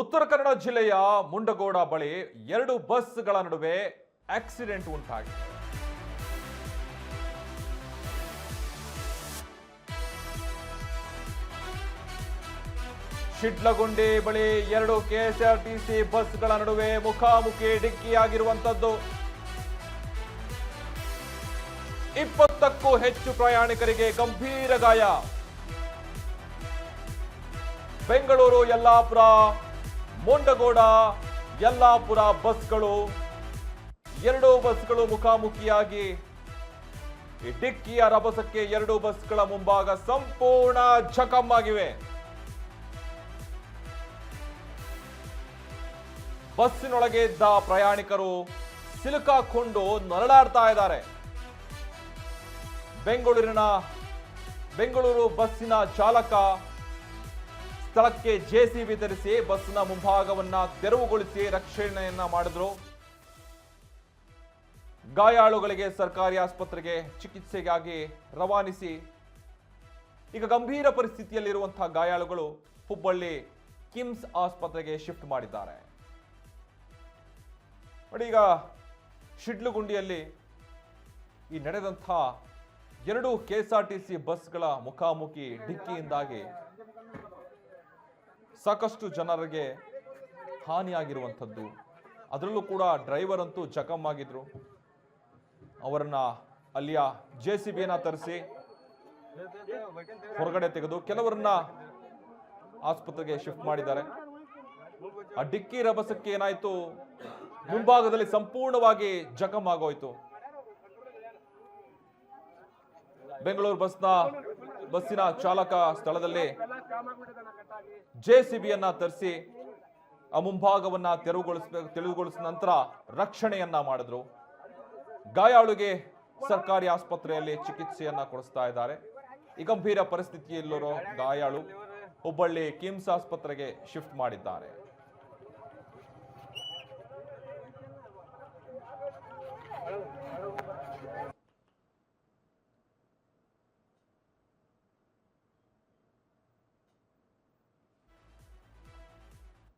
ಉತ್ತರ ಕನ್ನಡ ಜಿಲ್ಲೆಯ ಮುಂಡಗೋಡ ಬಳಿ ಎರಡು ಬಸ್ಗಳ ನಡುವೆ ಆಕ್ಸಿಡೆಂಟ್ ಉಂಟಾಗಿದೆ. ಶಿಡ್ಲಗುಂಡಿ ಬಳಿ ಎರಡು ಕೆಎಸ್ಆರ್ಟಿಸಿ ಬಸ್ಗಳ ನಡುವೆ ಮುಖಾಮುಖಿ ಡಿಕ್ಕಿಯಾಗಿರುವಂತದ್ದು. 20ಕ್ಕೂ ಹೆಚ್ಚು ಪ್ರಯಾಣಿಕರಿಗೆ ಗಂಭೀರ ಗಾಯ. ಬೆಂಗಳೂರು ಯಲ್ಲಾಪುರ ಮುಂಡಗೋಡ ಯಲ್ಲಾಪುರ ಬಸ್ಗಳು ಎರಡು ಬಸ್ಗಳು ಮುಖಾಮುಖಿಯಾಗಿ ಡಿಕ್ಕಿಯ ರಭಸಕ್ಕೆ ಎರಡು ಬಸ್ಗಳ ಮುಂಭಾಗ ಸಂಪೂರ್ಣ ಜಖಂ ಆಗಿವೆ. ಬಸ್ಸಿನೊಳಗೆ ಇದ್ದ ಪ್ರಯಾಣಿಕರು ಸಿಲುಕಾಕೊಂಡು ನರಳಾಡ್ತಾ ಇದ್ದಾರೆ. ಬೆಂಗಳೂರು ಬಸ್ಸಿನ ಚಾಲಕ ಸ್ಥಳಕ್ಕೆ ಜೆಸಿಬಿ ತರಿಸಿ ಬಸ್ನ ಮುಂಭಾಗವನ್ನ ತೆರವುಗೊಳಿಸಿ ರಕ್ಷಣೆಯನ್ನ ಮಾಡಿದ್ರು. ಗಾಯಾಳುಗಳಿಗೆ ಸರ್ಕಾರಿ ಆಸ್ಪತ್ರೆಗೆ ಚಿಕಿತ್ಸೆಗಾಗಿ ರವಾನಿಸಿ ಈಗ ಗಂಭೀರ ಪರಿಸ್ಥಿತಿಯಲ್ಲಿರುವಂತಹ ಗಾಯಾಳುಗಳು ಹುಬ್ಬಳ್ಳಿ ಕಿಮ್ಸ್ ಆಸ್ಪತ್ರೆಗೆ ಶಿಫ್ಟ್ ಮಾಡಿದ್ದಾರೆ. ನೋಡಿ, ಈಗ ಶಿಡ್ಲಗುಂಡಿಯಲ್ಲಿ ಈ ನಡೆದಂಥ ಎರಡು ಕೆಎಸ್ಆರ್ಟಿಸಿ ಬಸ್ಗಳ ಮುಖಾಮುಖಿ ಡಿಕ್ಕಿಯಿಂದಾಗಿ ಸಾಕಷ್ಟು ಜನರಿಗೆ ಹಾನಿಯಾಗಿರುವಂಥದ್ದು. ಅದರಲ್ಲೂ ಕೂಡ ಡ್ರೈವರ್ ಅಂತೂ ಜಖಂ ಆಗಿದ್ರು. ಅವರನ್ನ ಅಲ್ಲಿಯ ಜೆಸಿಬಿಯನ್ನ ತರಿಸಿ ಹೊರಗಡೆ ತೆಗೆದು ಕೆಲವರನ್ನ ಆಸ್ಪತ್ರೆಗೆ ಶಿಫ್ಟ್ ಮಾಡಿದ್ದಾರೆ. ಆ ಡಿಕ್ಕಿ ರಭಸಕ್ಕೆ ಏನಾಯ್ತು, ಮುಂಭಾಗದಲ್ಲಿ ಸಂಪೂರ್ಣವಾಗಿ ಜಖಂ ಆಗೋಯ್ತು. ಬೆಂಗಳೂರು ಬಸ್ಸಿನ ಚಾಲಕ ಸ್ಥಳದಲ್ಲಿ ಜೆಸಿಬಿಯನ್ನ ತರಿಸಿ ಆ ಮುಂಭಾಗವನ್ನ ತೆರವುಗೊಳಿಸಿದ ನಂತರ ರಕ್ಷಣೆಯನ್ನ ಮಾಡಿದ್ರು. ಗಾಯಾಳುಗೆ ಸರ್ಕಾರಿ ಆಸ್ಪತ್ರೆಯಲ್ಲಿ ಚಿಕಿತ್ಸೆಯನ್ನ ಕೊಡಿಸ್ತಾ ಇದ್ದಾರೆ. ಈ ಗಂಭೀರ ಪರಿಸ್ಥಿತಿಯಲ್ಲಿರೋ ಗಾಯಾಳು ಹುಬ್ಬಳ್ಳಿ ಕಿಮ್ಸ್ ಆಸ್ಪತ್ರೆಗೆ ಶಿಫ್ಟ್ ಮಾಡಿದ್ದಾರೆ.